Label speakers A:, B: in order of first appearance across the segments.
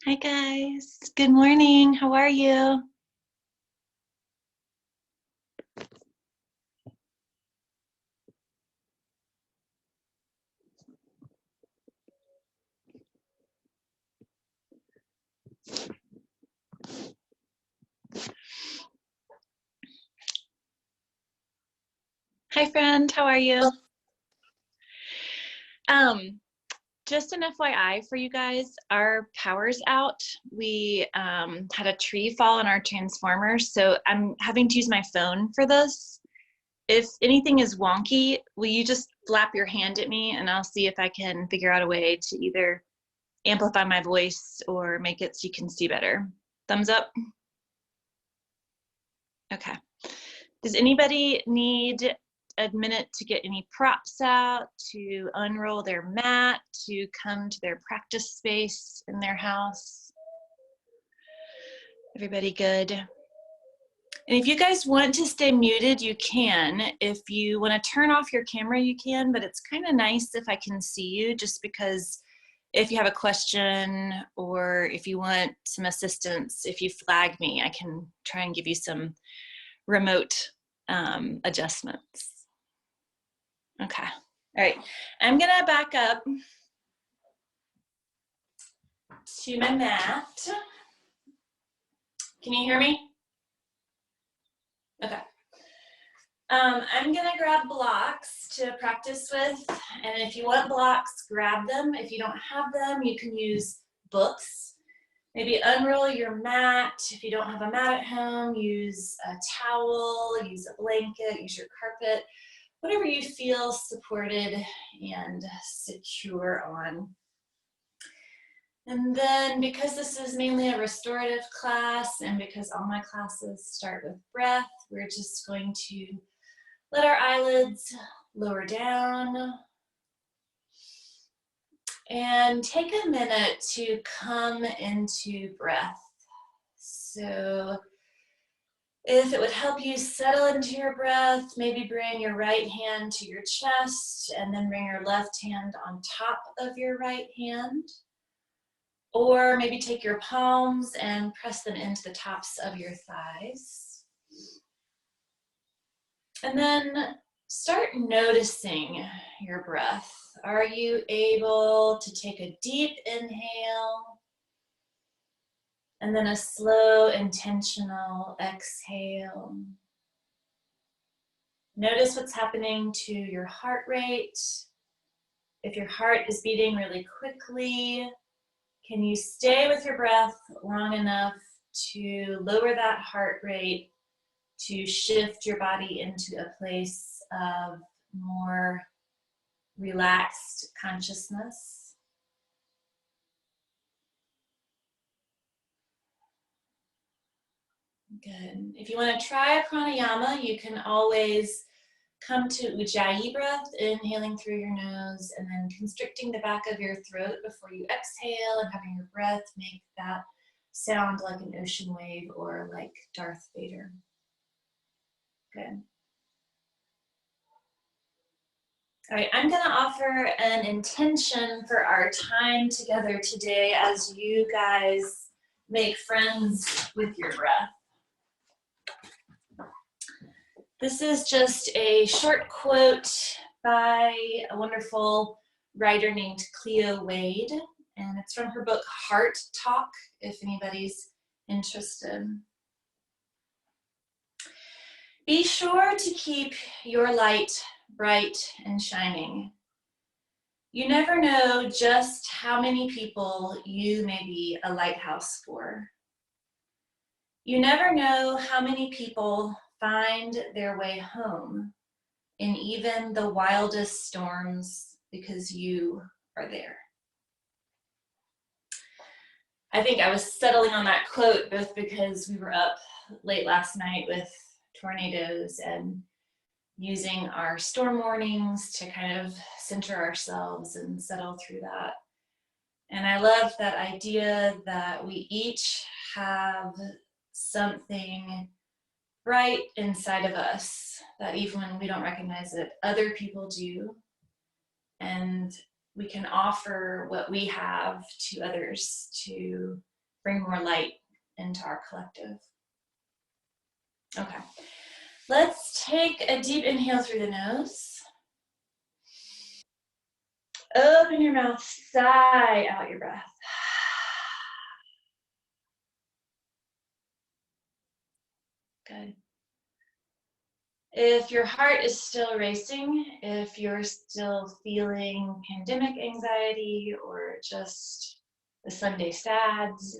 A: Hi guys, good morning. How are you? Hi friend, how are you? Just an FYI for you guys, our power's out. We had a tree fall on our transformer, so I'm having to use my phone for this. If anything is wonky, will you just flap your hand at me and I'll see if I can figure out a way to either amplify my voice or make it so you can see better. Thumbs up? Okay. Does anybody need a minute to get any props out, to unroll their mat, to come to their practice space in their house. Everybody good? And if you guys want to stay muted, you can. If you want to turn off your camera, you can, but it's kind of nice if I can see you, just because if you have a question or if you want some assistance, if you flag me, I can try and give you some remote adjustments. Okay, all right. I'm gonna back up to my mat. Can you hear me? Okay. I'm gonna grab blocks to practice with, and if you want blocks, grab them. If you don't have them, you can use books. Maybe unroll your mat. If you don't have a mat at home, use a towel, use a blanket, use your carpet, whatever you feel supported and secure on. And then, because this is mainly a restorative class and because all my classes start with breath, we're just going to let our eyelids lower down and take a minute to come into breath. So if it would help you settle into your breath, maybe bring your right hand to your chest and then bring your left hand on top of your right hand. Or maybe take your palms and press them into the tops of your thighs. And then start noticing your breath. Are you able to take a deep inhale and then a slow, intentional exhale? Notice what's happening to your heart rate. If your heart is beating really quickly, can you stay with your breath long enough to lower that heart rate, to shift your body into a place of more relaxed consciousness? Good. If you want to try a pranayama, you can always come to Ujjayi breath, inhaling through your nose and then constricting the back of your throat before you exhale and having your breath make that sound like an ocean wave or like Darth Vader. Good. All right, I'm going to offer an intention for our time together today as you guys make friends with your breath. This is just a short quote by a wonderful writer named Cleo Wade, and it's from her book Heart Talk, if anybody's interested. Be sure to keep your light bright and shining. You never know just how many people you may be a lighthouse for. You never know how many people find their way home in even the wildest storms because you are there. I think I was settling on that quote both because we were up late last night with tornadoes and using our storm warnings to kind of center ourselves and settle through that. And I love that idea that we each have something bright inside of us that even when we don't recognize it, other people do. And we can offer what we have to others to bring more light into our collective. Okay, let's take a deep inhale through the nose. Open your mouth, sigh out your breath. Good. If your heart is still racing, if you're still feeling pandemic anxiety or just the Sunday sads,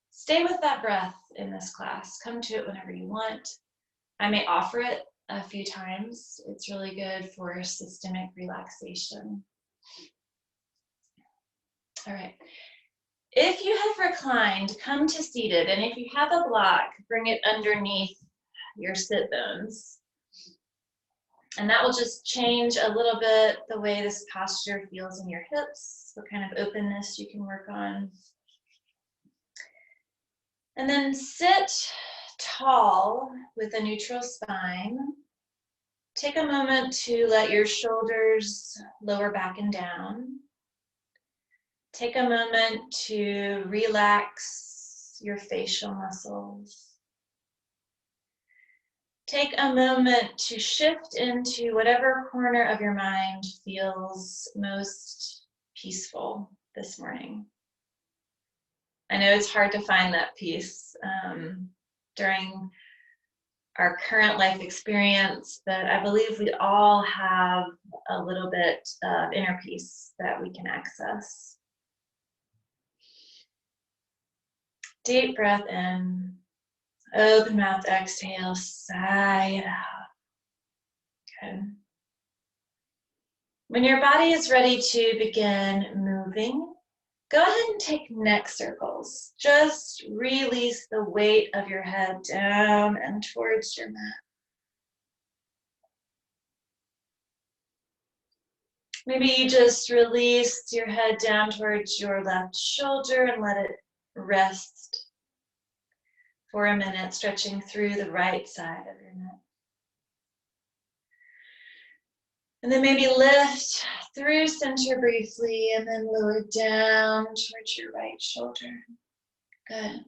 A: stay with that breath in this class. Come to it whenever you want. I may offer it a few times. It's really good for systemic relaxation. All right. If you have reclined, come to seated, and if you have a block, bring it underneath your sit bones. And that will just change a little bit the way this posture feels in your hips, what kind of openness you can work on. And then sit tall with a neutral spine. Take a moment to let your shoulders lower back and down. Take a moment to relax your facial muscles. Take a moment to shift into whatever corner of your mind feels most peaceful this morning. I know it's hard to find that peace during our current life experience, but I believe we all have a little bit of inner peace that we can access. Deep breath in. Open mouth, exhale, sigh it out. Good. When your body is ready to begin moving, go ahead and take neck circles. Just release the weight of your head down and towards your mat. Maybe you just release your head down towards your left shoulder and let it rest for a minute, stretching through the right side of your neck. And then maybe lift through center briefly and then lower down towards your right shoulder. Good.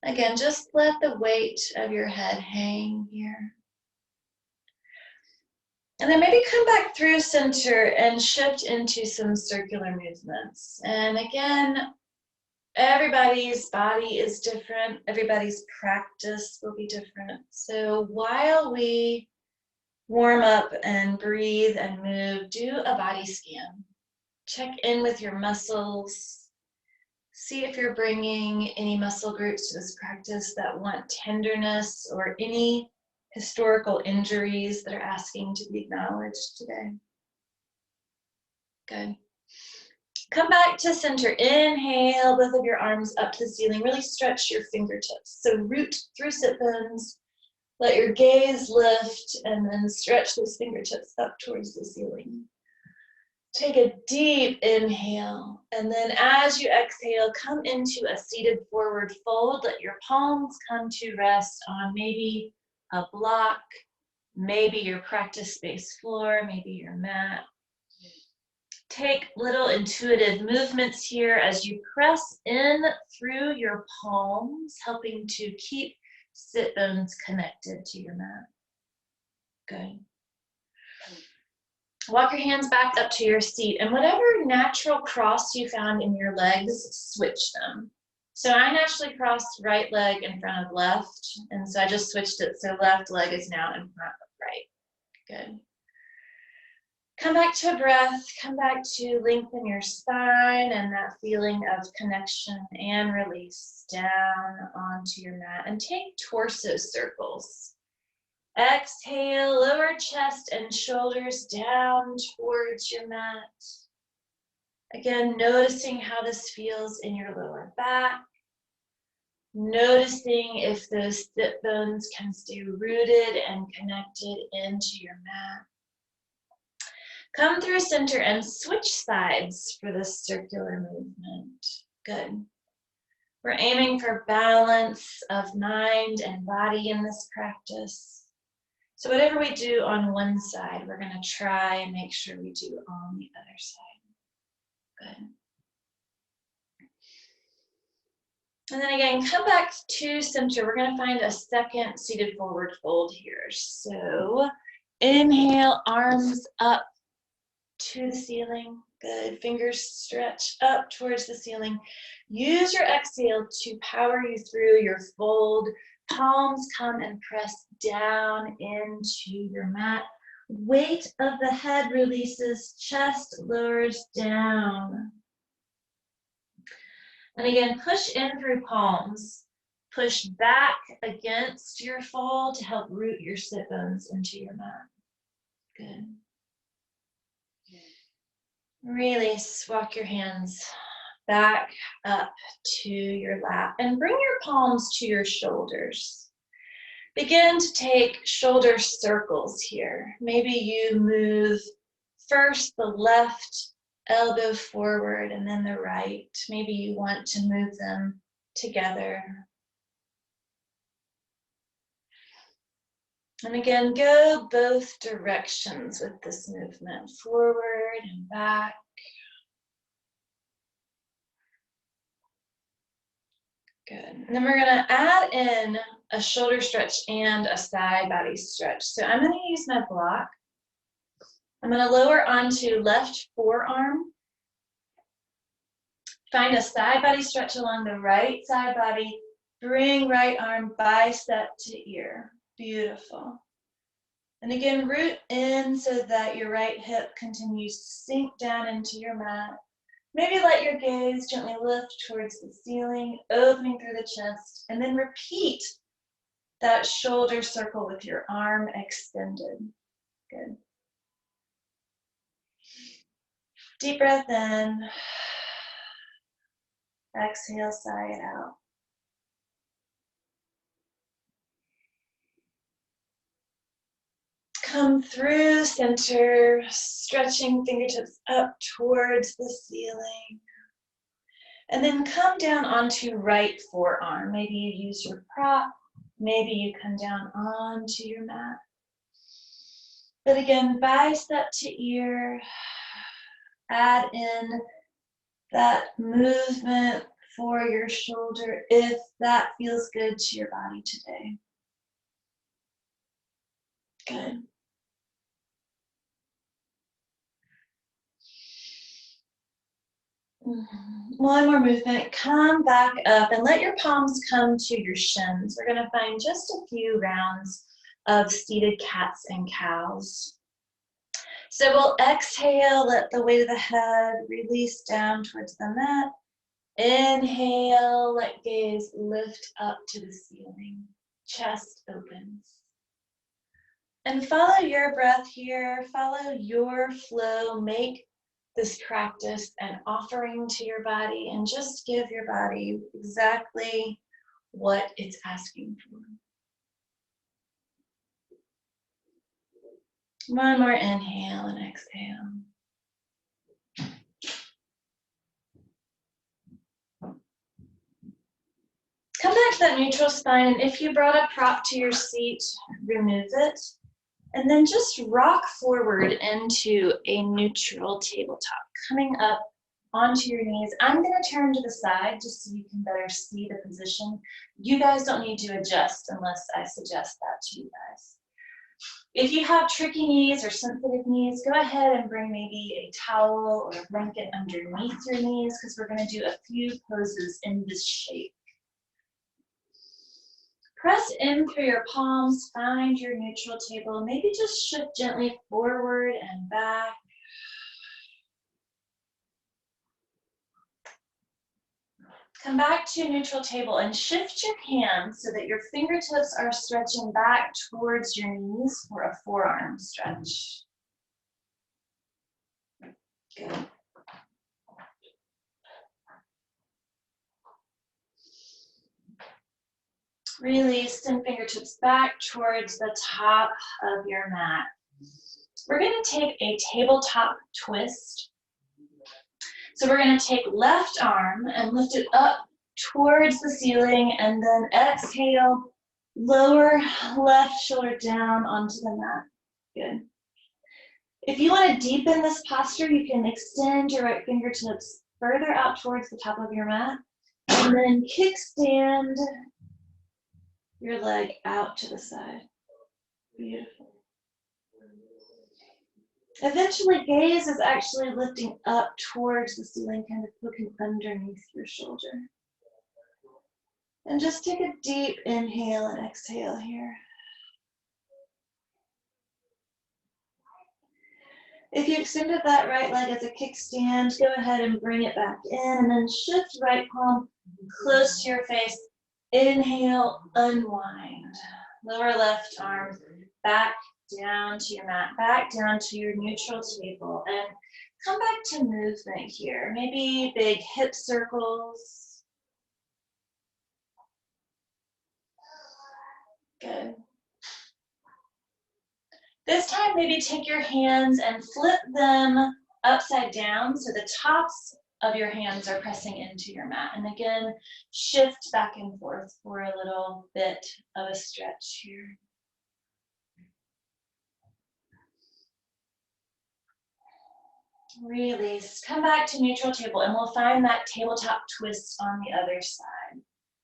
A: Again, just let the weight of your head hang here. And then maybe come back through center and shift into some circular movements. And again, everybody's body is different. Everybody's practice will be different. So while we warm up and breathe and move, do a body scan. Check in with your muscles. See if you're bringing any muscle groups to this practice that want tenderness or any historical injuries that are asking to be acknowledged today. Good. Come back to center. Inhale, both of your arms up to the ceiling. Really stretch your fingertips. So root through sit bones. Let your gaze lift and then stretch those fingertips up towards the ceiling. Take a deep inhale, and then as you exhale, come into a seated forward fold. Let your palms come to rest on maybe a block, maybe your practice space floor, maybe your mat. Take little intuitive movements here as you press in through your palms, helping to keep sit bones connected to your mat. Good. Walk your hands back up to your seat, and whatever natural cross you found in your legs, switch them. So I naturally crossed right leg in front of left, and so I just switched it so left leg is now in front of right. Good. Come back to a breath, come back to lengthen your spine and that feeling of connection and release down onto your mat, and take torso circles. Exhale, lower chest and shoulders down towards your mat. Again, noticing how this feels in your lower back. Noticing if those sit bones can stay rooted and connected into your mat. Come through center and switch sides for this circular movement. Good. We're aiming for balance of mind and body in this practice. So whatever we do on one side, we're going to try and make sure we do on the other side. Good. And then again, come back to center. We're going to find a second seated forward fold here. So inhale, arms up to the ceiling. Good. Fingers stretch up towards the ceiling. Use your exhale to power you through your fold. Palms come and press down into your mat. Weight of the head releases, chest lowers down. And again, push in through palms. Push back against your fold to help root your sit bones into your mat. Good. Release, walk your hands back up to your lap and bring your palms to your shoulders. Begin to take shoulder circles here. Maybe you move first the left elbow forward and then the right. Maybe you want to move them together. And again, go both directions with this movement, forward and back. Good. And then we're gonna add in a shoulder stretch and a side body stretch. So I'm gonna use my block. I'm gonna lower onto left forearm. Find a side body stretch along the right side body. Bring right arm bicep to ear. Beautiful. And again, root in so that your right hip continues to sink down into your mat. Maybe let your gaze gently lift towards the ceiling, opening through the chest, and then repeat that shoulder circle with your arm extended. Good. Deep breath in. Exhale, sigh it out. Come through center, stretching fingertips up towards the ceiling. And then come down onto right forearm. Maybe you use your prop. Maybe you come down onto your mat. But again, bicep to ear. Add in that movement for your shoulder if that feels good to your body today. Good. One more movement. Come back up and let your palms come to your shins. We're going to find just a few rounds of seated cats and cows. So we'll exhale, let the weight of the head release down towards the mat. Inhale, let gaze lift up to the ceiling. Chest opens. And follow your breath here. Follow your flow. Make this practice an offering to your body and just give your body exactly what it's asking for. One more inhale and exhale. Come back to that neutral spine, and if you brought a prop to your seat, remove it. And then just rock forward into a neutral tabletop, coming up onto your knees. I'm going to turn to the side just so you can better see the position. You guys don't need to adjust unless I suggest that to you guys. If you have tricky knees or sensitive knees, go ahead and bring maybe a towel or a blanket underneath your knees because we're going to do a few poses in this shape. Press in through your palms, find your neutral table. Maybe just shift gently forward and back. Come back to neutral table and shift your hands so that your fingertips are stretching back towards your knees for a forearm stretch. Good. Release and fingertips back towards the top of your mat. We're going to take a tabletop twist. So we're going to take left arm and lift it up towards the ceiling and then exhale, lower left shoulder down onto the mat. Good. If you want to deepen this posture, you can extend your right fingertips further out towards the top of your mat and then kickstand your leg out to the side. Beautiful. Eventually, gaze is actually lifting up towards the ceiling, kind of looking underneath your shoulder. And just take a deep inhale and exhale here. If you extended that right leg as a kickstand, go ahead and bring it back in and then shift right palm close to your face. Inhale, unwind. Lower left arm back down to your mat, back down to your neutral table, and come back to movement here. Maybe big hip circles. Good. This time, maybe take your hands and flip them upside down so the tops of your hands are pressing into your mat. And again, shift back and forth for a little bit of a stretch here. Release. Come back to neutral table and we'll find that tabletop twist on the other side.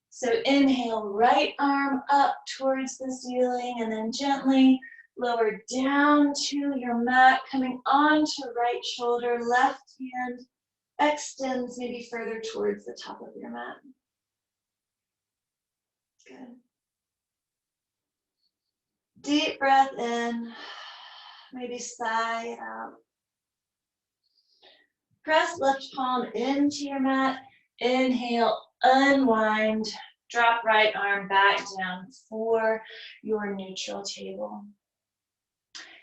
A: So inhale, right arm up towards the ceiling and then gently lower down to your mat, coming onto right shoulder, left hand extends maybe further towards the top of your mat. Good. Deep breath in, maybe sigh it out. Press left palm into your mat. Inhale, unwind, drop right arm back down for your neutral table.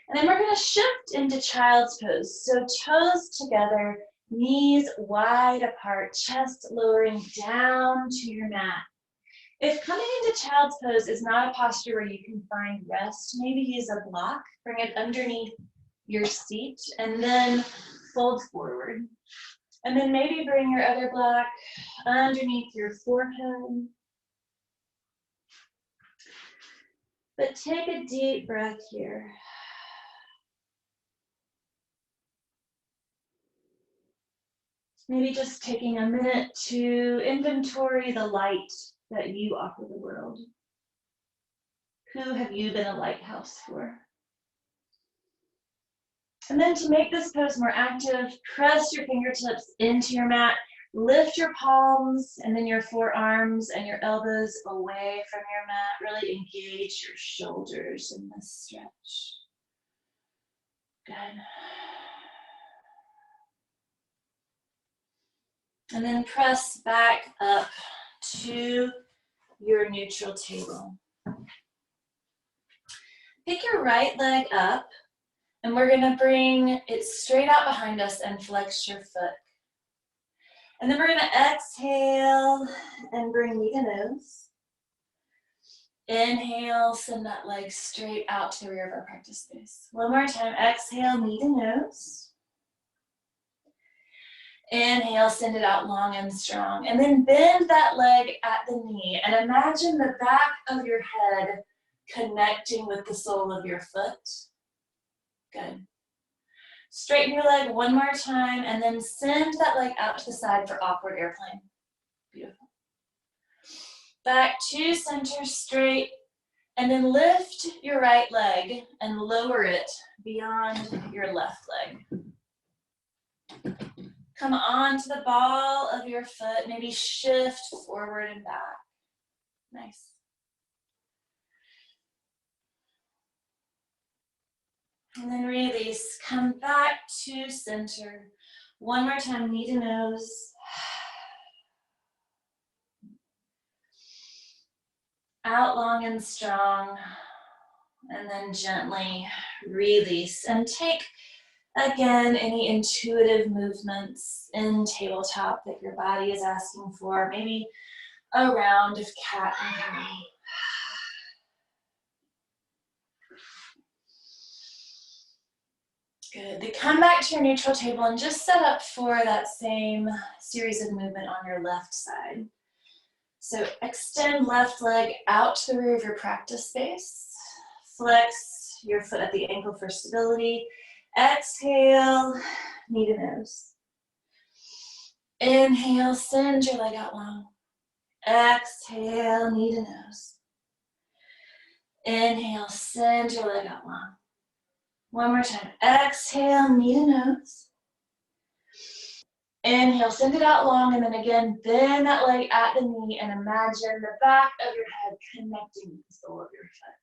A: And then we're going to shift into child's pose. So toes together, knees wide apart, chest lowering down to your mat. If coming into child's pose is not a posture where you can find rest, maybe use a block, bring it underneath your seat, and then fold forward. And then maybe bring your other block underneath your forehead. But take a deep breath here. Maybe just taking a minute to inventory the light that you offer the world. Who have you been a lighthouse for? And then to make this pose more active, press your fingertips into your mat, lift your palms and then your forearms and your elbows away from your mat. Really engage your shoulders in this stretch. Good. And then press back up to your neutral table. Pick your right leg up, and we're gonna bring it straight out behind us and flex your foot. And then we're gonna exhale and bring knee to nose. Inhale, send that leg straight out to the rear of our practice space. One more time, exhale, knee to nose. Inhale, send it out long and strong. And then bend that leg at the knee and imagine the back of your head connecting with the sole of your foot. Good. Straighten your leg one more time and then send that leg out to the side for awkward airplane. Beautiful. Back to center straight and then lift your right leg and lower it beyond your left leg. Come on to the ball of your foot, maybe shift forward and back. Nice. And then release, come back to center. One more time, knee to nose. Out long and strong. And then gently release and take again, any intuitive movements in tabletop that your body is asking for, maybe a round of cat and cow. Good. Then come back to your neutral table and just set up for that same series of movement on your left side. So extend left leg out to the rear of your practice space. Flex your foot at the ankle for stability. Exhale, knee to nose. Inhale, send your leg out long. Exhale, knee to nose. Inhale, send your leg out long. One more time. Exhale, knee to nose. Inhale, send it out long, and then again, bend that leg at the knee and imagine the back of your head connecting with the sole of your foot.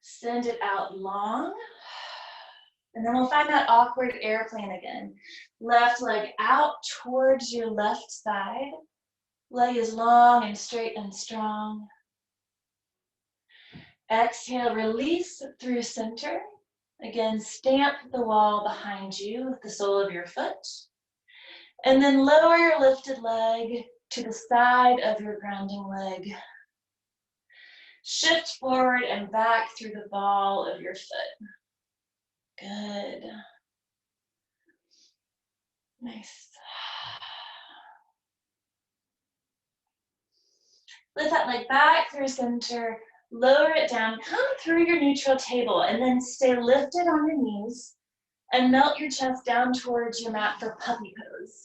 A: Send it out long. And then we'll find that awkward airplane again. Left leg out towards your left side. Leg is long and straight and strong. Exhale, release through center. Again, stamp the wall behind you with the sole of your foot. And then lower your lifted leg to the side of your grounding leg. Shift forward and back through the ball of your foot. Good. Nice. Lift that leg back through center, lower it down, come through your neutral table, and then stay lifted on your knees and melt your chest down towards your mat for puppy pose.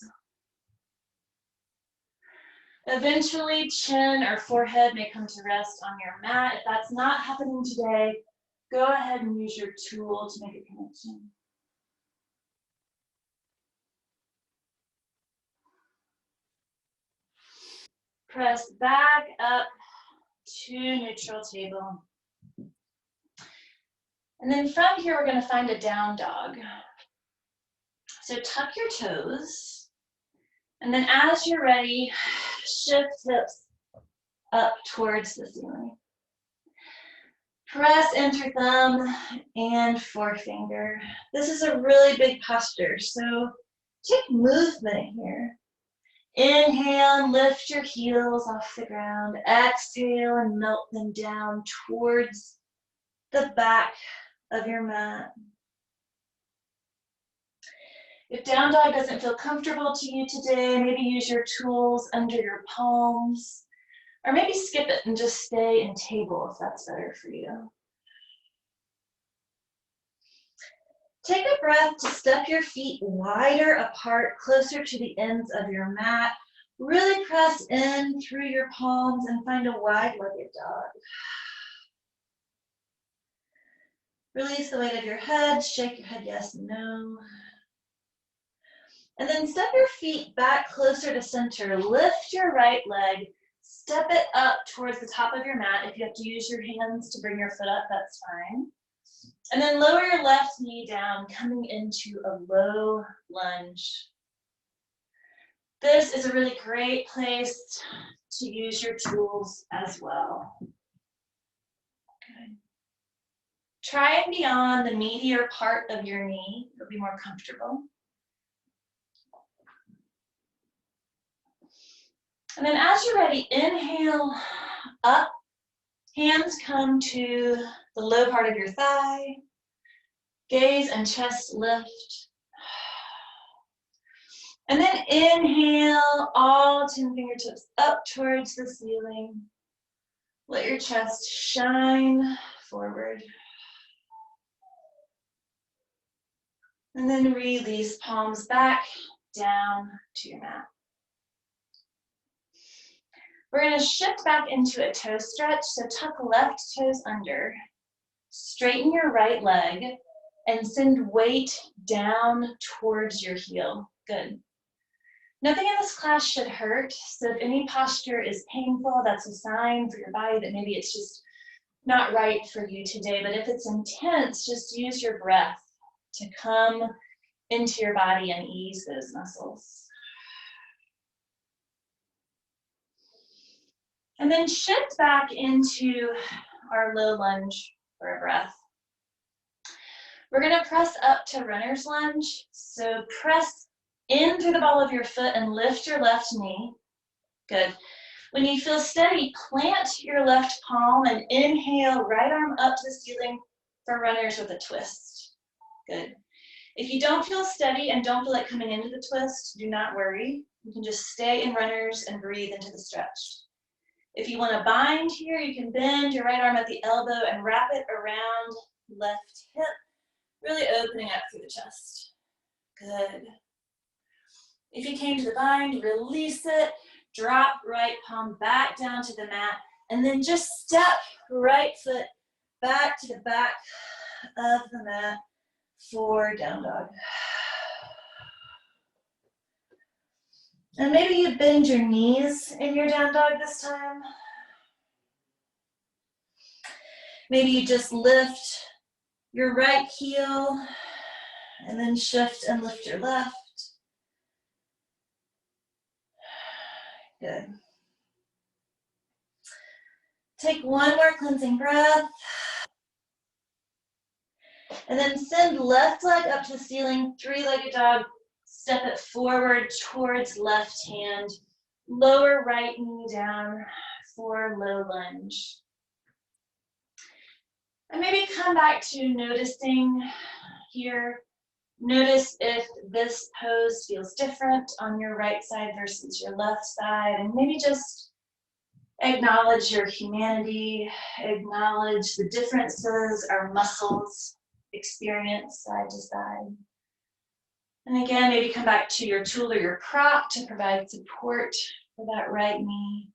A: Eventually, chin or forehead may come to rest on your mat. If that's not happening today, go ahead and use your tool to make a connection. Press back up to neutral table. And then from here, we're going to find a down dog. So tuck your toes. And then as you're ready, shift hips up towards the ceiling. Press into thumb and forefinger. This is a really big posture, so take movement here. Inhale and lift your heels off the ground. Exhale and melt them down towards the back of your mat. If down dog doesn't feel comfortable to you today, maybe use your tools under your palms, or maybe skip it and just stay in table if that's better for you. Take a breath to step your feet wider apart, closer to the ends of your mat. Really press in through your palms and find a wide-legged dog. Release the weight of your head, shake your head yes and no. And then step your feet back closer to center. Lift your right leg, step it up towards the top of your mat. If you have to use your hands to bring your foot up, that's fine. And then lower your left knee down, coming into a low lunge. This is a really great place to use your tools as well. Good. Try and be on the meatier part of your knee. You'll be more comfortable. And then as you're ready, inhale up. Hands come to the low part of your thigh. Gaze and chest lift. And then inhale, all 10 fingertips up towards the ceiling. Let your chest shine forward. And then release, palms back down to your mat. We're going to shift back into a toe stretch, so tuck left toes under, straighten your right leg, and send weight down towards your heel. Good. Nothing in this class should hurt, so if any posture is painful, that's a sign for your body that maybe it's just not right for you today. But if it's intense, just use your breath to come into your body and ease those muscles. And then shift back into our low lunge for a breath. We're going to press up to runner's lunge. So press in through the ball of your foot and lift your left knee. Good. When you feel steady, plant your left palm and inhale, right arm up to the ceiling for runners with a twist. Good. If you don't feel steady and don't feel like coming into the twist, do not worry. You can just stay in runners and breathe into the stretch. If you want to bind here, you can bend your right arm at the elbow and wrap it around left hip, really opening up through the chest. Good. If you came to the bind, release it, drop right palm back down to the mat, and then just step right foot back to the back of the mat for down dog. And maybe you bend your knees in your down dog this time. Maybe you just lift your right heel and then shift and lift your left. Good. Take one more cleansing breath. And then send left leg up to the ceiling, three-legged dog. Step it forward towards left hand. Lower right knee down for low lunge. come back to noticing here. Notice if this pose feels different on your right side versus your left side, and maybe just acknowledge your humanity, acknowledge the differences our muscles experience side to side. And again, maybe come back to your tool or your prop to provide support for that right knee.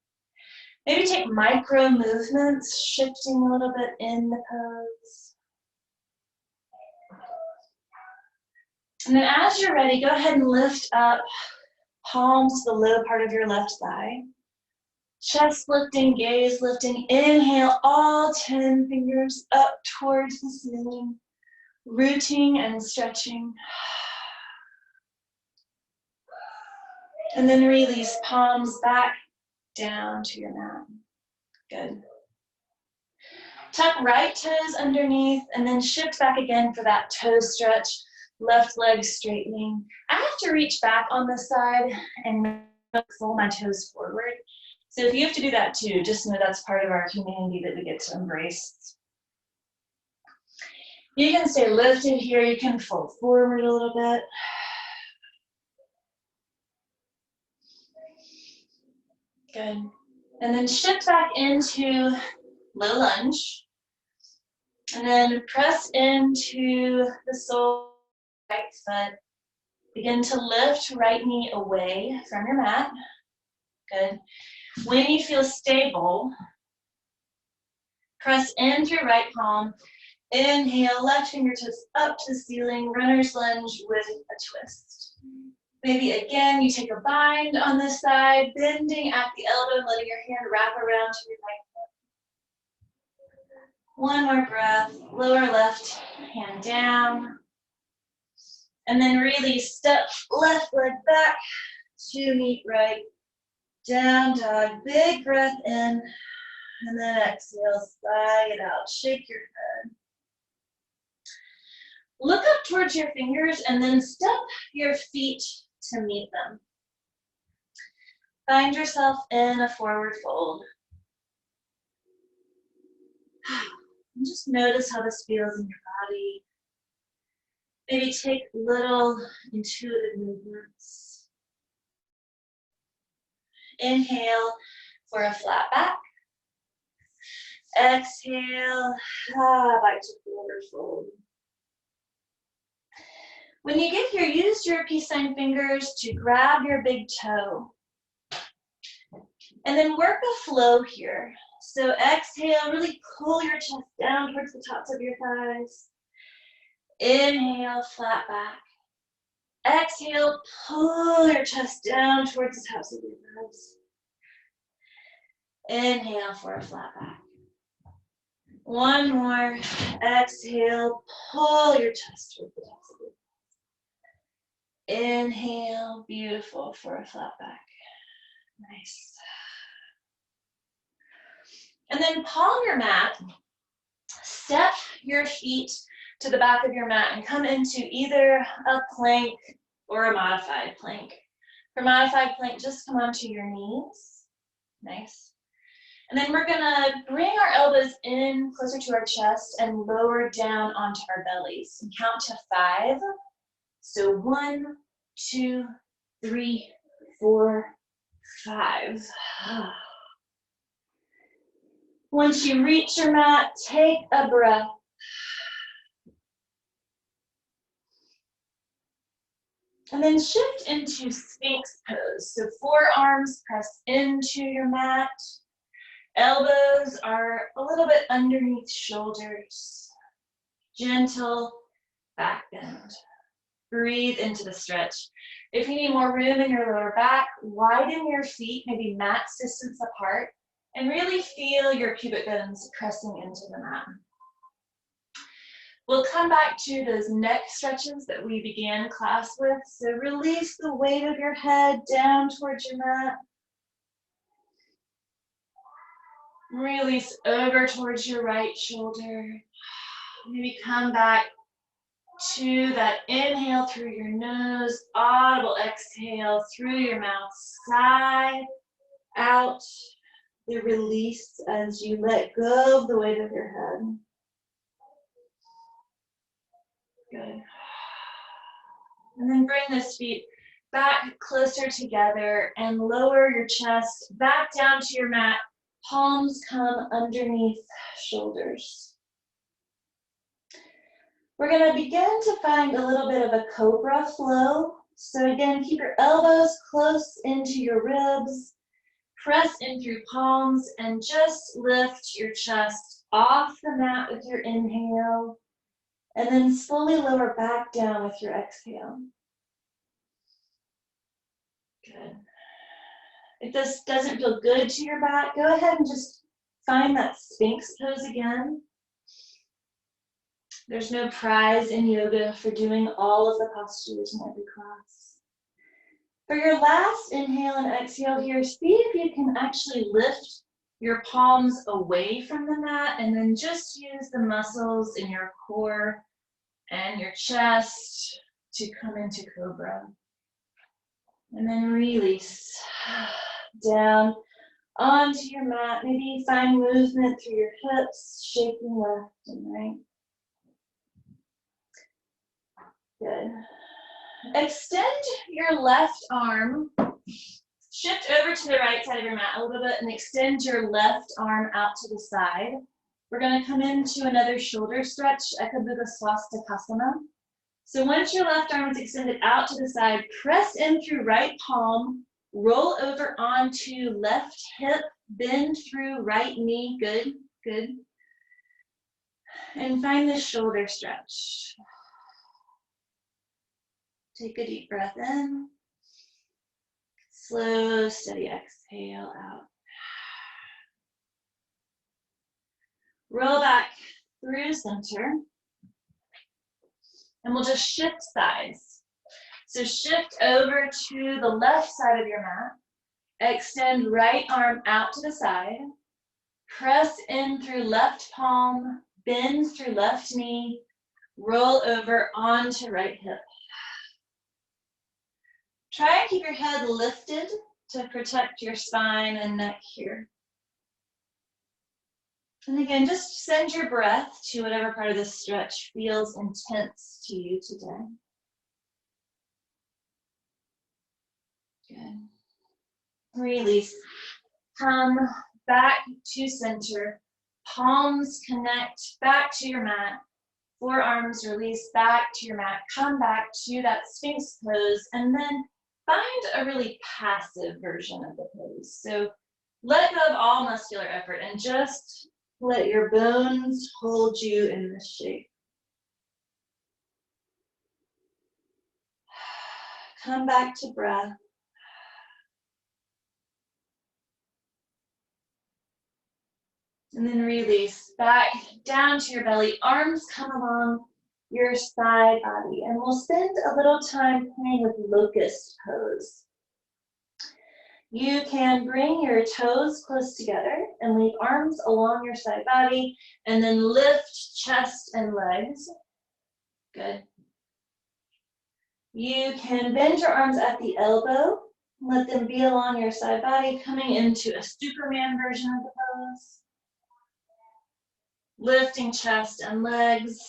A: Maybe take micro movements, shifting a little bit in the pose. And then as you're ready, go ahead and lift up, palms to the low part of your left thigh. Chest lifting, gaze lifting. Inhale, all 10 fingers up towards the ceiling. Rooting and stretching. And then release, palms back down to your mat. Good. Tuck right toes underneath and then shift back again for that toe stretch. Left leg straightening. I have to reach back on this side and pull my toes forward. So if you have to do that too, just know that's part of our humanity that we get to embrace. You can stay lifted here. You can fold forward a little bit. Good. And then shift back into low lunge. And then press into the sole of the right foot. Begin to lift right knee away from your mat. Good. When you feel stable, press into your right palm. Inhale, left fingertips up to the ceiling, runner's lunge with a twist. Maybe again, you take a bind on this side, bending at the elbow, letting your hand wrap around to your right foot. One more breath, lower left hand down. And then release, step left leg back to meet right. Down dog, big breath in. And then exhale, sigh it out, shake your head. Look up towards your fingers and then step your feet to meet them. Find yourself in a forward fold. And just notice how this feels in your body. Maybe take little intuitive movements. Inhale for a flat back. Exhale, back to forward fold. When you get here, use your peace sign fingers to grab your big toe. And then work a flow here. So exhale, really pull your chest down towards the tops of your thighs. Inhale, flat back. Exhale, pull your chest down towards the tops of your thighs. Inhale for a flat back. One more. Exhale, pull your chest towards the tops of your thighs. Inhale, beautiful for a flat back. Nice. And then palm your mat. Step your feet to the back of your mat and come into either a plank or a modified plank. For modified plank, just come onto your knees. Nice. And then we're gonna bring our elbows in closer to our chest and lower down onto our bellies. And count to 5. So 1, 2, 3, 4, 5. Once you reach your mat, take a breath. And then shift into Sphinx pose. So forearms press into your mat. Elbows are a little bit underneath shoulders. Gentle back bend. Breathe into the stretch. If you need more room in your lower back, widen your feet, maybe max distance apart, and really feel your pubic bones pressing into the mat. We'll come back to those neck stretches that we began class with. So release the weight of your head down towards your mat. Release over towards your right shoulder. Maybe come back to that inhale through your nose, audible exhale through your mouth. Sigh out the release as you let go of the weight of your head. Good. And then bring those feet back closer together and lower your chest back down to your mat. Palms come underneath shoulders. We're going to begin to find a little bit of a cobra flow. So again, keep your elbows close into your ribs. Press in through palms and just lift your chest off the mat with your inhale. And then slowly lower back down with your exhale. Good. If this doesn't feel good to your back, go ahead and just find that Sphinx pose again. There's no prize in yoga for doing all of the postures in every class. For your last inhale and exhale here, see if you can actually lift your palms away from the mat and then just use the muscles in your core and your chest to come into Cobra. And then release down onto your mat. Maybe find movement through your hips, shaking left and right. Good. Extend your left arm. Shift over to the right side of your mat a little bit and extend your left arm out to the side. We're going to come into another shoulder stretch, Ekabhuta Swastikasana. So once your left arm is extended out to the side, press in through right palm, roll over onto left hip, bend through right knee. Good, good. And find this shoulder stretch. Take a deep breath in. Slow, steady exhale out. Roll back through center. And we'll just shift sides. So shift over to the left side of your mat. Extend right arm out to the side. Press in through left palm, bend through left knee, roll over onto right hip. Try and keep your head lifted to protect your spine and neck here. And again, just send your breath to whatever part of this stretch feels intense to you today. Good. Release. Come back to center. Palms connect back to your mat. Forearms release back to your mat. Come back to that Sphinx pose and then find a really passive version of the pose. So let go of all muscular effort and just let your bones hold you in this shape. Come back to breath. And then release back down to your belly. Arms come along your side body. And we'll spend a little time playing with locust pose. You can bring your toes close together and leave arms along your side body and then lift chest and legs. Good. You can bend your arms at the elbow. Let them be along your side body, coming into a Superman version of the pose. Lifting chest and legs,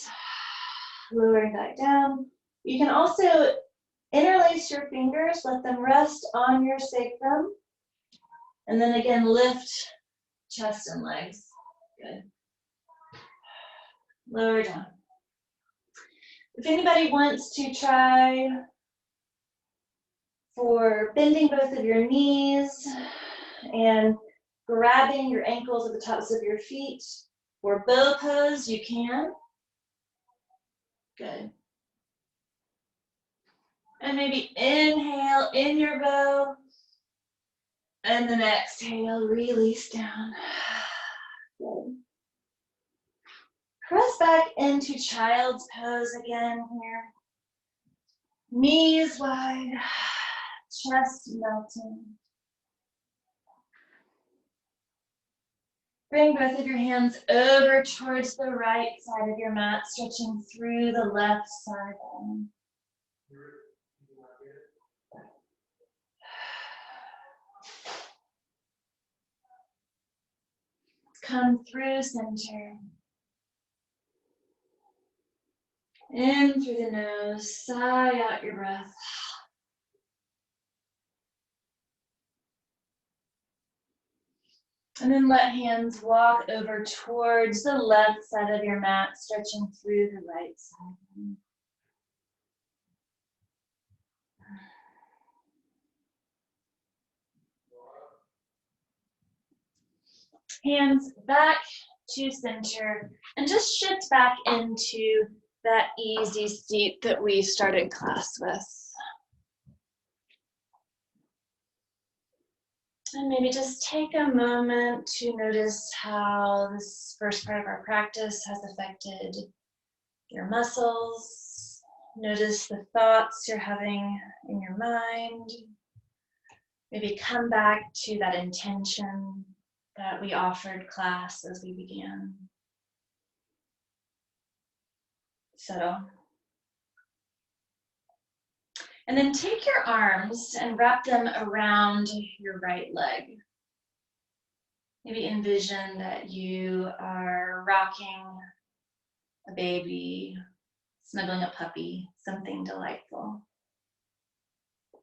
A: lowering back down. You can also interlace your fingers, let them rest on your sacrum. And then again, lift chest and legs. Good. Lower down. If anybody wants to try for bending both of your knees and grabbing your ankles at the tops of your feet, for bow pose, you can. Good. And maybe inhale in your bow. And then exhale, release down. Good. Press back into child's pose again here. Knees wide, chest melting. Bring both of your hands over towards the right side of your mat, stretching through the left side. Come through center. In through the nose, sigh out your breath. And then let hands walk over towards the left side of your mat, stretching through the right side. Hands back to center and just shift back into that easy seat that we started class with. And maybe just take a moment to notice how this first part of our practice has affected your muscles. Notice the thoughts you're having in your mind. Maybe come back to that intention that we offered class as we began. Settle. And then take your arms and wrap them around your right leg. Maybe envision that you are rocking a baby, snuggling a puppy, something delightful.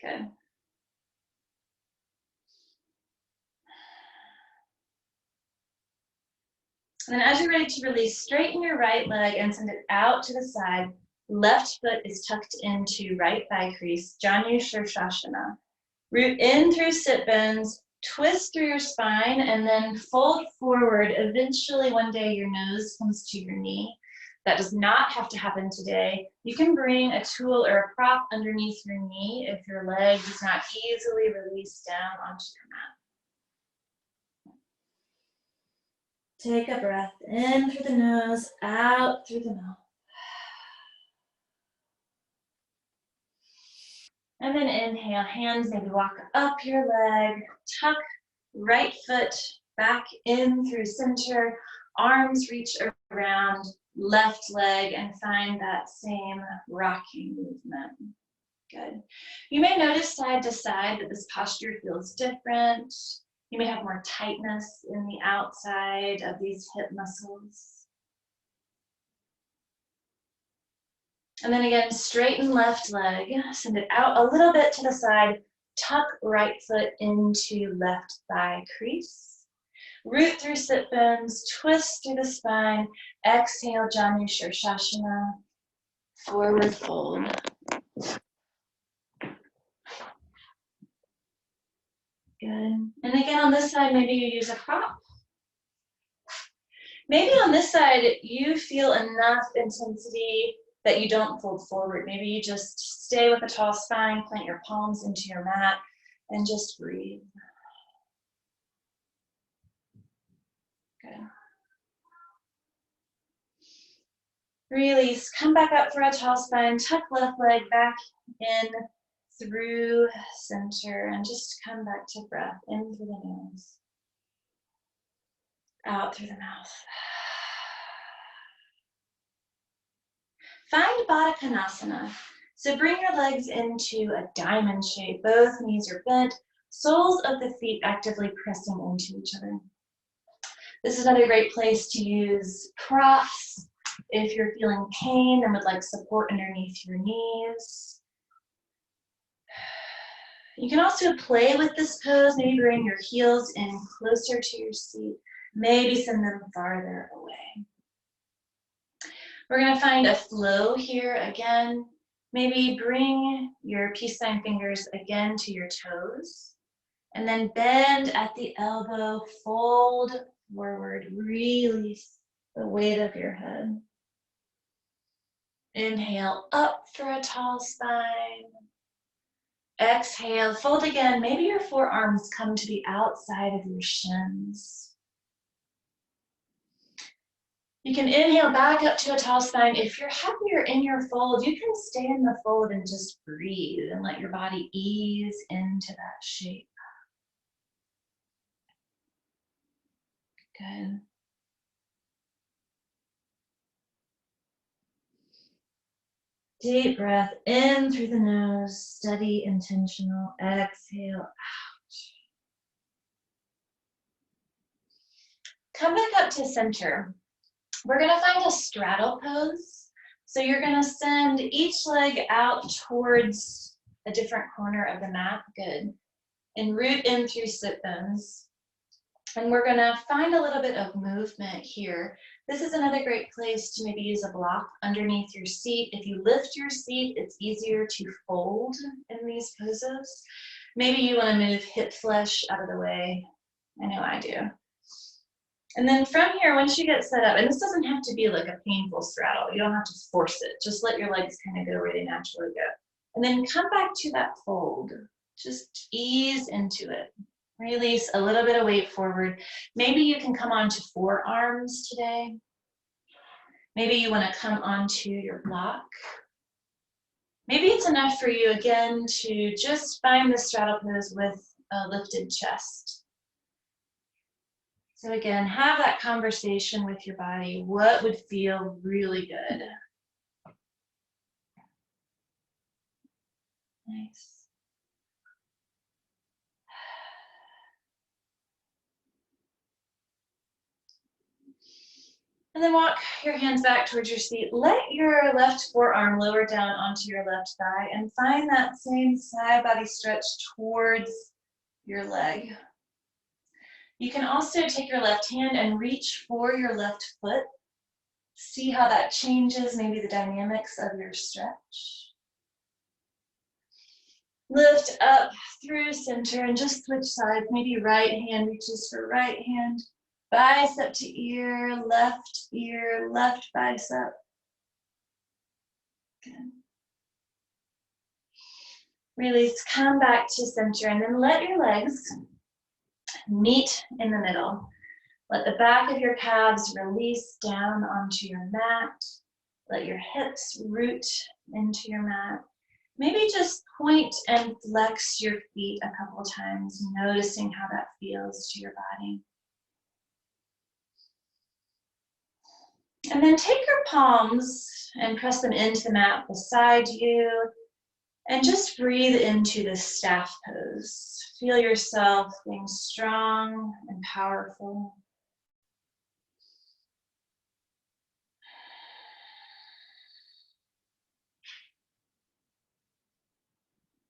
A: Good. And then as you're ready to release, straighten your right leg and send it out to the side. Left foot is tucked into right thigh crease, Janu Shirshasana. Root in through sit bones, twist through your spine, and then fold forward. Eventually, one day, your nose comes to your knee. That does not have to happen today. You can bring a tool or a prop underneath your knee if your leg does not easily release down onto your mat. Take a breath in through the nose, out through the mouth. And then inhale, hands maybe walk up your leg, tuck right foot back in through center, arms reach around left leg and find that same rocking movement. Good. You may notice side to side that this posture feels different. You may have more tightness in the outside of these hip muscles. And then again, straighten left leg, send it out a little bit to the side, tuck right foot into left thigh crease. Root through sit bones, twist through the spine, exhale, Janu Shirshasana, forward fold. Good. And again, on this side, maybe you use a prop. Maybe on this side, you feel enough intensity that you don't fold forward. Maybe you just stay with a tall spine, plant your palms into your mat, and just breathe. Good. Release, come back up for a tall spine, tuck left leg back in through center, and just come back to breath, in through the nose, out through the mouth. Find Baddha Konasana. So bring your legs into a diamond shape. Both knees are bent, soles of the feet actively pressing into each other. This is another great place to use props if you're feeling pain and would like support underneath your knees. You can also play with this pose, maybe bring your heels in closer to your seat, maybe send them farther away. We're gonna find a flow here again. Maybe bring your peace sign fingers again to your toes, and then bend at the elbow, fold forward, release the weight of your head. Inhale, up for a tall spine. Exhale, fold again. Maybe your forearms come to the outside of your shins. You can inhale back up to a tall spine. If you're happier in your fold, you can stay in the fold and just breathe and let your body ease into that shape. Good. Deep breath in through the nose, steady, intentional. Exhale out. Come back up to center. We're gonna find a straddle pose. So you're gonna send each leg out towards a different corner of the mat, good. And root in through sit bones. And we're gonna find a little bit of movement here. This is another great place to maybe use a block underneath your seat. If you lift your seat, it's easier to fold in these poses. Maybe you wanna move hip flesh out of the way. I know I do. And then from here, once you get set up, and this doesn't have to be like a painful straddle, you don't have to force it. Just let your legs kind of go where they naturally go. And then come back to that fold. Just ease into it. Release a little bit of weight forward. Maybe you can come onto forearms today. Maybe you want to come onto your block. Maybe it's enough for you again to just find the straddle pose with a lifted chest. So again, have that conversation with your body. What would feel really good? Nice. And then walk your hands back towards your seat. Let your left forearm lower down onto your left thigh and find that same side body stretch towards your leg. You can also take your left hand and reach for your left foot. See how that changes maybe the dynamics of your stretch. Lift up through center and just switch sides. Maybe right hand reaches for right hand. Bicep to ear, left bicep. Good. Release, come back to center, and then let your legs meet in the middle. Let the back of your calves release down onto your mat. Let your hips root into your mat. Maybe just point and flex your feet a couple times, noticing how that feels to your body. And then take your palms and press them into the mat beside you. And just breathe into the staff pose. Feel yourself being strong and powerful.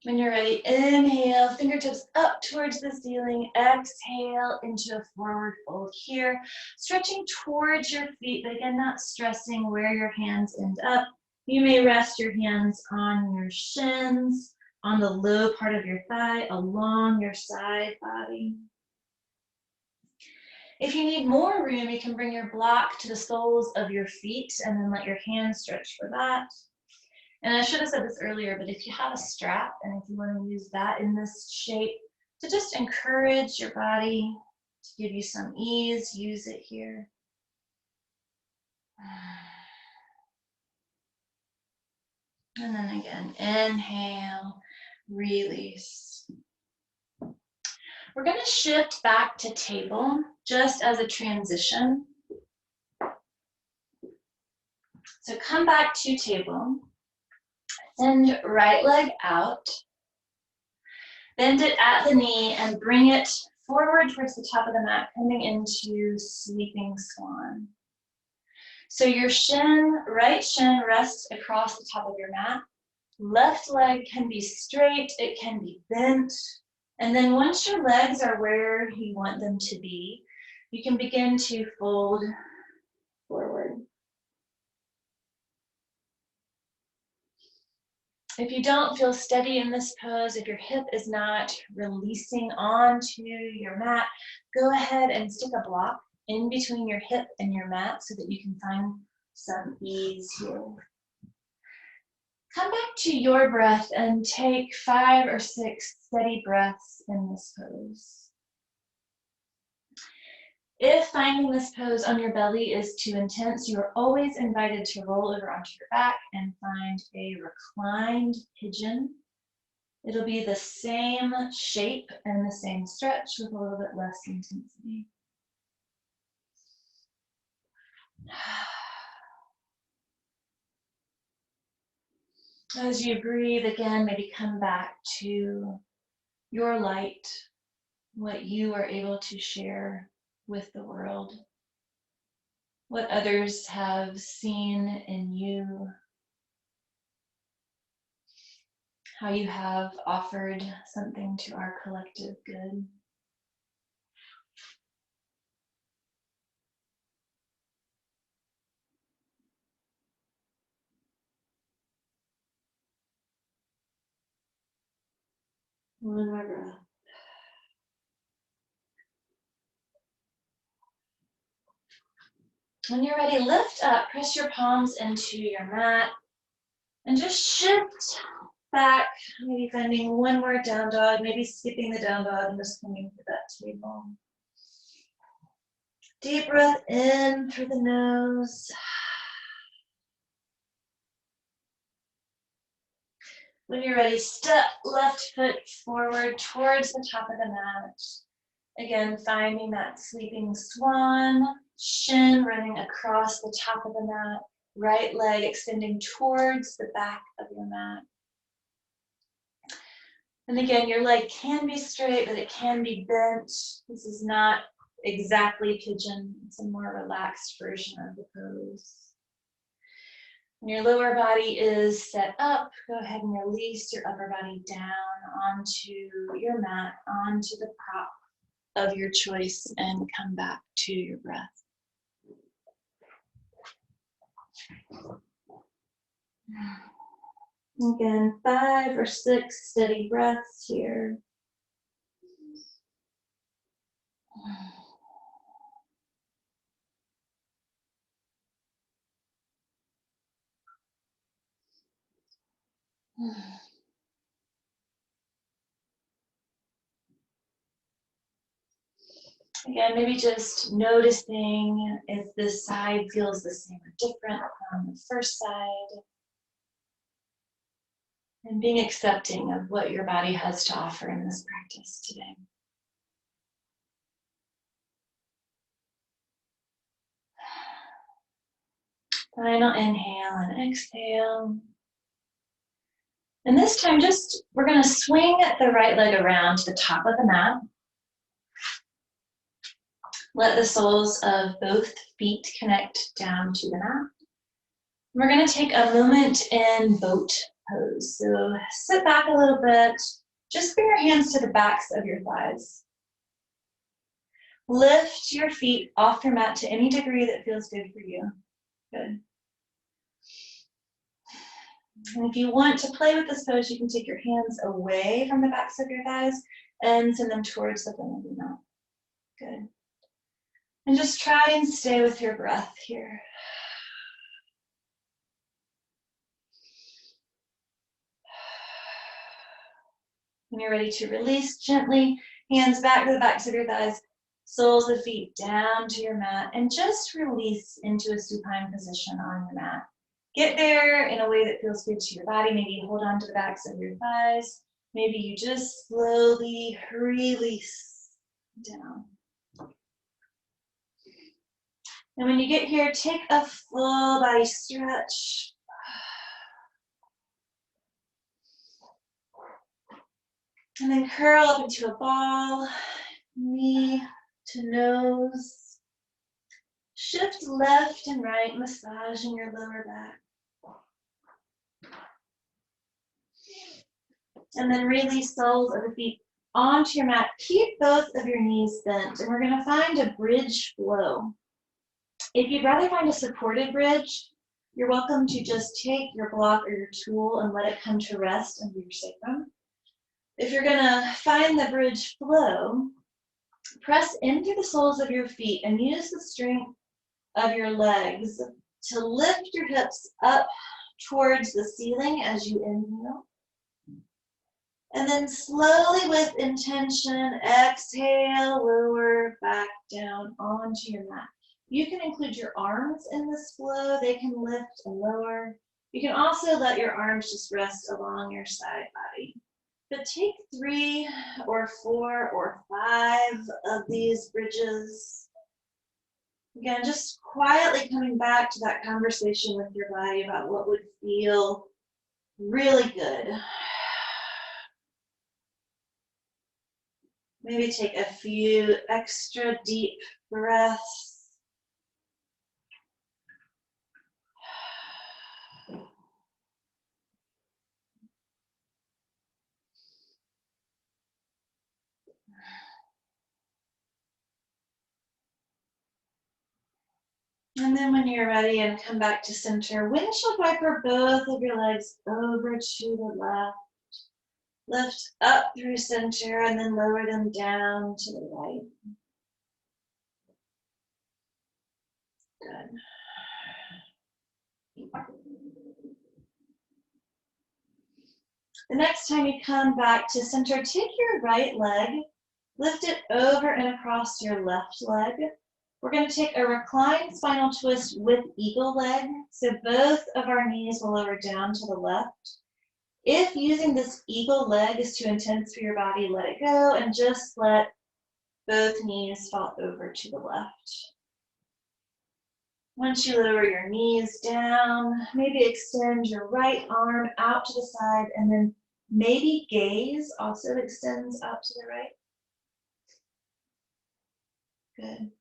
A: When you're ready, inhale, fingertips up towards the ceiling. Exhale into a forward fold here. Stretching towards your feet, but again, not stressing where your hands end up. You may rest your hands on your shins, on the low part of your thigh, along your side body. If you need more room, you can bring your block to the soles of your feet and then let your hands stretch for that. And I should have said this earlier, but if you have a strap and if you want to use that in this shape to just encourage your body to give you some ease, use it here. And then again, inhale, release. We're going to shift back to table just as a transition. So come back to table. Send right leg out. Bend it at the knee and bring it forward towards the top of the mat, coming into sleeping swan. So your right shin rests across the top of your mat. Left leg can be straight, it can be bent. And then once your legs are where you want them to be, you can begin to fold forward. If you don't feel steady in this pose, if your hip is not releasing onto your mat, go ahead and stick a block in between your hip and your mat so that you can find some ease here. Come back to your breath and take 5 or 6 steady breaths in this pose. If finding this pose on your belly is too intense, you are always invited to roll over onto your back and find a reclined pigeon. It'll be the same shape and the same stretch with a little bit less intensity. As you breathe again, maybe come back to your light, what you are able to share with the world, what others have seen in you how you have offered something to our collective good. One more breath. When you're ready, lift up, press your palms into your mat, and just shift back, maybe finding one more down dog, maybe skipping the down dog and just coming to that table. Deep breath in through the nose. When you're ready, step left foot forward towards the top of the mat. Again, finding that sleeping swan, shin running across the top of the mat, right leg extending towards the back of your mat. And again, your leg can be straight, but it can be bent. This is not exactly pigeon. It's a more relaxed version of the pose. When your lower body is set up, go ahead and release your upper body down onto your mat, onto the prop of your choice, and come back to your breath. Again, 5 or 6 steady breaths here. Again, maybe just noticing if this side feels the same or different from the first side. And being accepting of what your body has to offer in this practice today. Final inhale and exhale. And this time, we're going to swing the right leg around to the top of the mat. Let the soles of both feet connect down to the mat. We're going to take a moment in boat pose. So sit back a little bit. Just bring your hands to the backs of your thighs. Lift your feet off your mat to any degree that feels good for you. Good. And if you want to play with this pose, you can take your hands away from the backs of your thighs and send them towards the front of your mat. Good. And just try and stay with your breath here. When you're ready to release, gently, hands back to the backs of your thighs, soles of feet down to your mat, and just release into a supine position on your mat. Get there in a way that feels good to your body. Maybe hold on to the backs of your thighs. Maybe you just slowly release down. And when you get here, take a full body stretch. And then curl up into a ball, knee to nose. Shift left and right, massaging your lower back. And then release soles of the feet onto your mat. Keep both of your knees bent. And we're going to find a bridge flow. If you'd rather find a supported bridge, you're welcome to just take your block or your tool and let it come to rest under your sacrum. If you're going to find the bridge flow, press into the soles of your feet and use the strength of your legs to lift your hips up towards the ceiling as you inhale. And then slowly with intention, exhale, lower back down onto your mat. You can include your arms in this flow. They can lift and lower. You can also let your arms just rest along your side body. But take 3 or 4 or 5 of these bridges. Again, just quietly coming back to that conversation with your body about what would feel really good. Maybe take a few extra deep breaths. And then when you're ready and come back to center, windshield wiper both of your legs over to the left. Lift up through center and then lower them down to the right. Good. The next time you come back to center, take your right leg, lift it over and across your left leg. We're going to take a reclined spinal twist with eagle leg. So both of our knees will lower down to the left. If using this eagle leg is too intense for your body, let it go and just let both knees fall over to the left. Once you lower your knees down, maybe extend your right arm out to the side and then maybe gaze also extends out to the right. Good.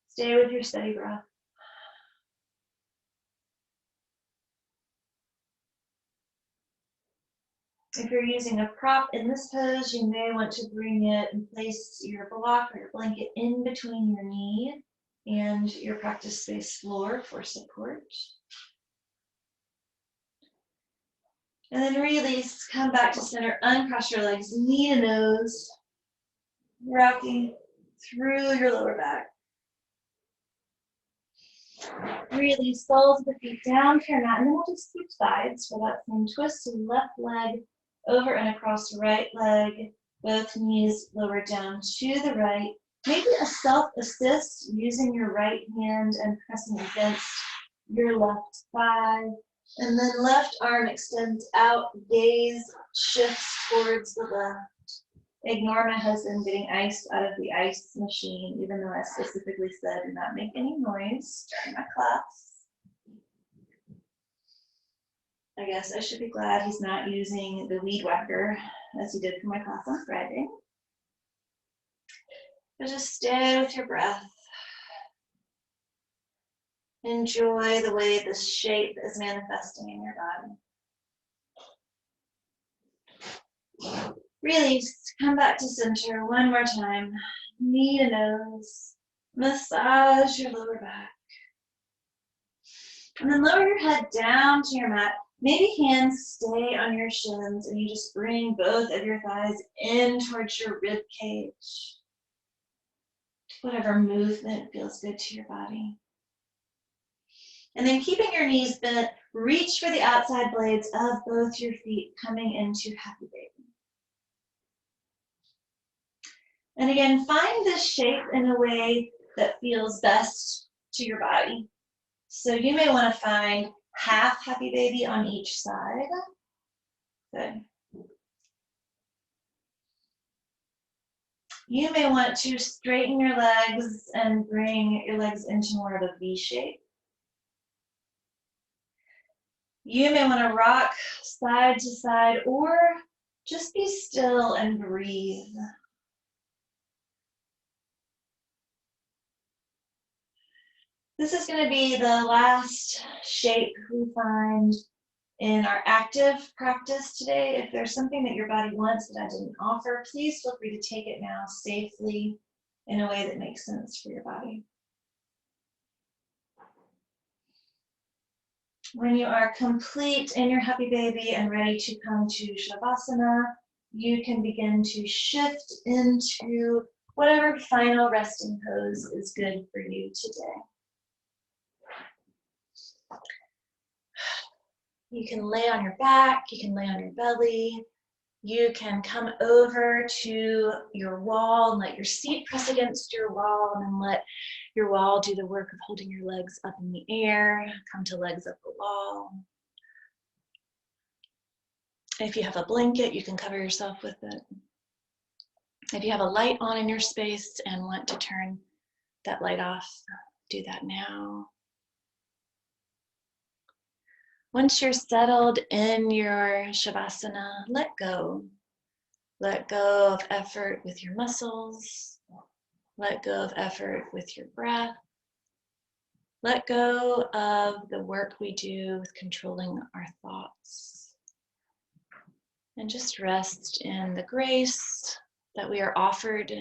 A: Stay with your steady breath. If you're using a prop in this pose, you may want to bring it and place your block or your blanket in between your knee and your practice space floor for support. And then release, come back to center, uncross your legs, knee to nose, rocking through your lower back. Release, soles of the feet down to your mat, and then we'll just switch sides for that same twist. So left leg over and across the right leg, both knees lower down to the right. Maybe a self-assist using your right hand and pressing against your left thigh. And then left arm extends out, gaze shifts towards the left. Ignore my husband getting ice out of the ice machine, even though I specifically said do not make any noise during my class. I guess I should be glad he's not using the weed whacker as he did for my class on Friday. But just stay with your breath. Enjoy the way this shape is manifesting in your body. Release, come back to center one more time. Knee to nose, massage your lower back. And then lower your head down to your mat. Maybe hands stay on your shins and you just bring both of your thighs in towards your rib cage. Whatever movement feels good to your body. And then keeping your knees bent, reach for the outside blades of both your feet coming into happy baby. And again, find this shape in a way that feels best to your body. So you may want to find half happy baby on each side. Good. You may want to straighten your legs and bring your legs into more of a V shape. You may want to rock side to side or just be still and breathe. This is going to be the last shape we find in our active practice today. If there's something that your body wants that I didn't offer, please feel free to take it now safely in a way that makes sense for your body. When you are complete in your happy baby and ready to come to Shavasana, you can begin to shift into whatever final resting pose is good for you today. You can lay on your back, you can lay on your belly, you can come over to your wall and let your seat press against your wall and then let your wall do the work of holding your legs up in the air, come to legs up the wall. If you have a blanket, you can cover yourself with it. If you have a light on in your space and want to turn that light off, do that now. Once you're settled in your Shavasana, let go. Let go of effort with your muscles. Let go of effort with your breath. Let go of the work we do with controlling our thoughts. And just rest in the grace that we are offered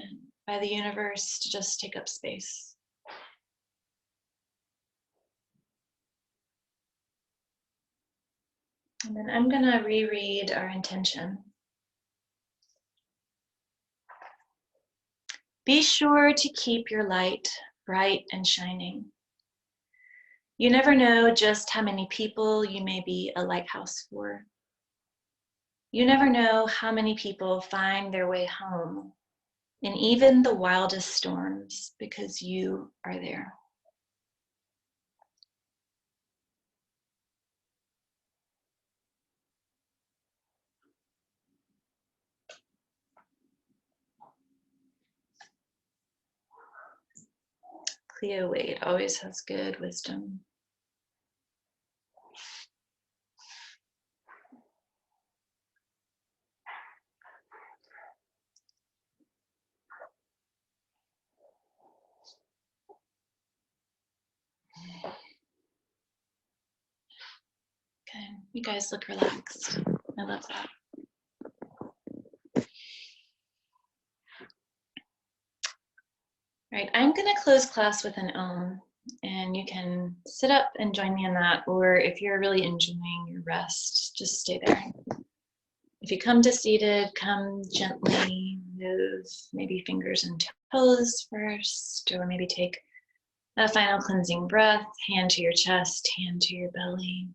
A: by the universe to just take up space. And then I'm gonna reread our intention. Be sure to keep your light bright and shining. You never know just how many people you may be a lighthouse for. You never know how many people find their way home in even the wildest storms because you are there. Cleo Wade always has good wisdom. Okay, you guys look relaxed. I love that. All right, I'm gonna close class with an Om, and you can sit up and join me in that, or if you're really enjoying your rest, just stay there. If you come to seated, come gently, move maybe fingers and toes first, or maybe take a final cleansing breath, hand to your chest, hand to your belly.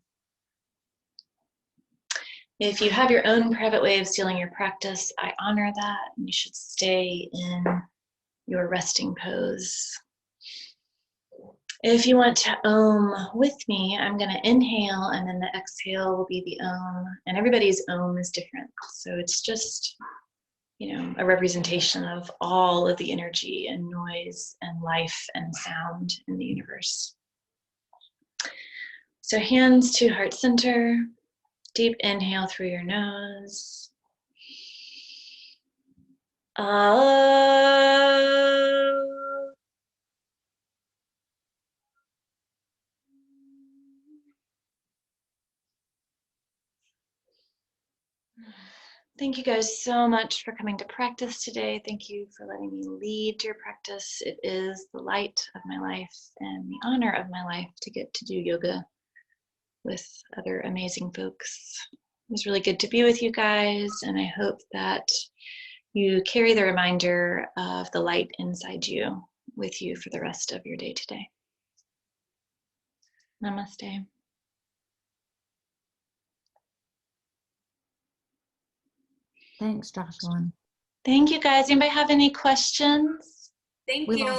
A: If you have your own private way of sealing your practice, I honor that, and you should stay in your resting pose. If you want to Om with me, I'm going to inhale, and then the exhale will be the Om, and everybody's Om is different. So it's just, you know, a representation of all of the energy and noise and life and sound in the universe. So hands to heart center, deep inhale through your nose. Thank you guys so much for coming to practice today. Thank you for letting me lead your practice. It is the light of my life and the honor of my life to get to do yoga with other amazing folks. It was really good to be with you guys, and I hope that you carry the reminder of the light inside you with you for the rest of your day today. Namaste.
B: Thanks, Jocelyn.
A: Thank you guys. Anybody have any questions?
C: Thank you.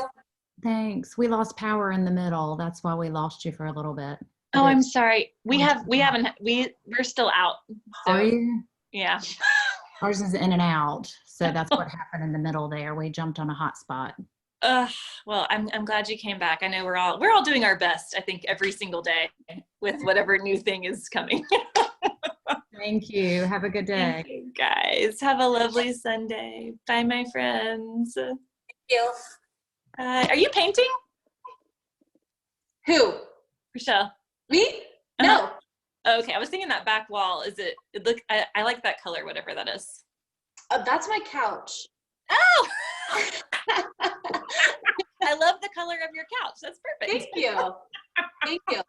B: Thanks. We lost power in the middle. That's why we lost you for a little bit.
A: Oh, I'm sorry. We're still out. So,
B: Are you?
A: yeah.
B: Ours is in and out. So that's what happened in the middle there. We jumped on a hot spot.
A: Well, I'm glad you came back. I know we're all doing our best, I think, every single day with whatever new thing is coming.
B: Thank you. Have a good day.
A: Thank you guys. Have a lovely Sunday. Bye, my friends.
C: Thank you.
A: Are you painting?
C: Who?
A: Rochelle.
C: Me? No.
A: Okay, I was thinking that back wall. I like that color, whatever that is.
C: That's my couch.
A: Oh! I love the color of your couch. That's perfect.
C: Thank you. Thank you.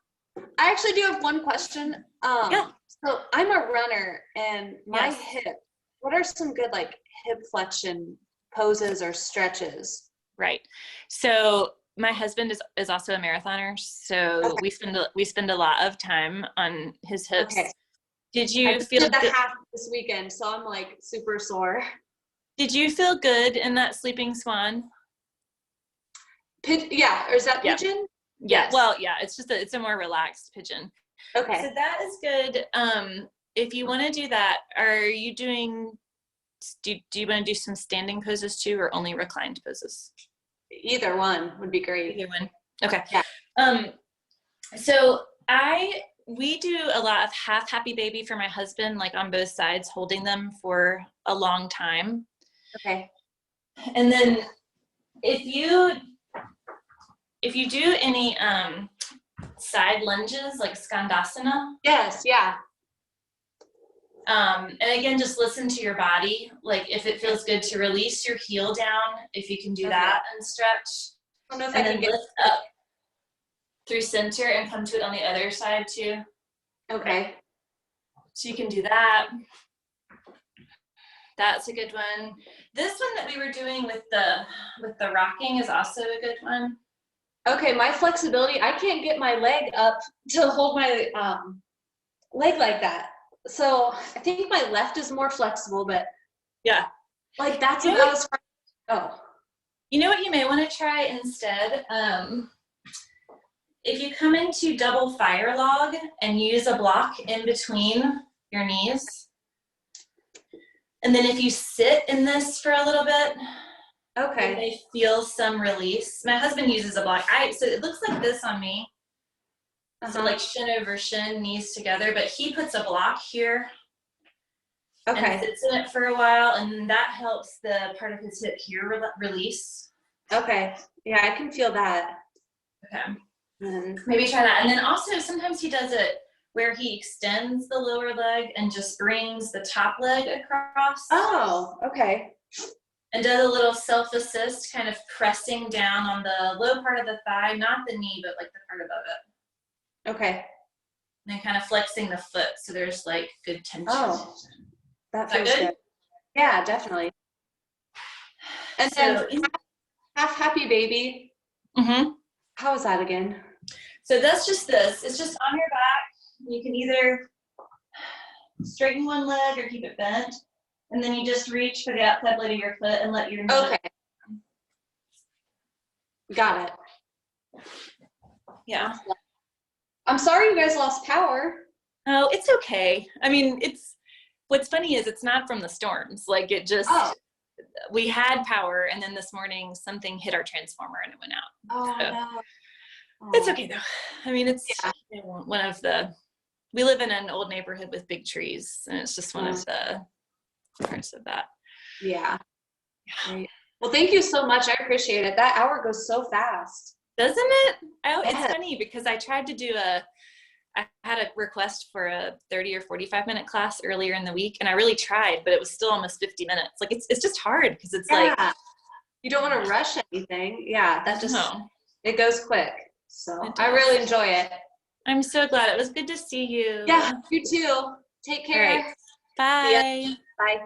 C: I actually do have one question.
A: Yeah.
C: So I'm a runner, and my
A: Yes.
C: hip, what are some good like hip flexion poses or stretches?
A: Right. So my husband is also a marathoner, so
C: Okay.
A: we spend a lot of time on his hips.
C: Okay.
A: Did
C: I
A: you
C: just
A: feel
C: did the
A: good?
C: half this weekend, so I'm like super sore.
A: Did you feel good in that sleeping swan?
C: Yeah, or is that
A: Yeah.
C: pigeon?
A: Yeah.
C: Yes.
A: Well, yeah. It's a more relaxed pigeon.
C: Okay.
A: So that is good. If you want to do that, are you doing? Do you want to do some
C: standing
A: poses too, or only reclined poses?
C: Either one would be great.
A: Either one. Okay.
C: Yeah.
A: So we do a lot of half happy baby for my husband, like on both sides, holding them for a long time.
C: Okay.
A: And then if you do any side lunges like Skandasana.
C: Yes, yeah.
A: And again, just listen to your body. Like if it feels good to release your heel down, if you can do that and stretch.
C: I don't know if
A: And
C: I
A: then
C: can get.
A: lift up through center and come to it on the other side too.
C: Okay.
A: So you can do that. That's a good one. This one that we were doing with the rocking is also a good one.
C: Okay, my flexibility, I can't get my leg up to hold my leg like that. So I think my left is more flexible, but
A: Yeah.
C: like that's
A: You know
C: about as far as I go.
A: You know what you may want to try instead? If you come into double fire log and use a block in between your knees, and then if you sit in this for a little bit, you
C: Okay.
A: may feel some release. My husband uses a block. So it looks like this on me. So like shin over shin, knees together, but he puts a block here
C: Okay.
A: and sits in it for a while, and that helps the part of his hip here release.
C: Okay. Yeah, I can feel that.
A: Okay.
C: And
A: Maybe try that. And then also sometimes he does it where he extends the lower leg and just brings the top leg across.
C: oh, okay.
A: And does a little self-assist, kind of pressing down on the low part of the thigh, not the knee, but like the part above it.
C: Okay.
A: And then kind of flexing the foot so there's like good tension.
C: Oh, that
A: Is that
C: feels
A: good?
C: good. Yeah, definitely. And
A: So,
C: then half happy baby. How is that again?
A: So that's just this. It's just on your back. You can either straighten one leg or keep it bent. And then you just reach for the outside blade of your foot and let your knee.
C: Okay. Got it.
A: Yeah.
C: I'm sorry you guys lost power.
A: Oh, it's okay. I mean, what's funny is it's not from the storms. Like it just, we had power and then this morning something hit our transformer and it went out.
C: Oh,
A: So,
C: no.
A: it's okay though. I mean, it's one of we live in an old neighborhood with big trees and it's just one of the parts of that.
C: Yeah. Great. Well, thank you so much. I appreciate it. That hour goes so fast.
A: Doesn't it? Oh,
C: Yeah.
A: it's funny because I tried to do I had a request for a 30 or 45 minute class earlier in the week and I really tried, but it was still almost 50 minutes. Like it's just hard because it's like.
C: You don't want to rush anything. Yeah, that just,
A: No.
C: It goes quick. So
A: It
C: I
A: does.
C: really enjoy it.
A: I'm so glad. It was good to see you.
C: Yeah, you too. Take care.
A: All right. Bye.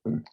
C: Bye.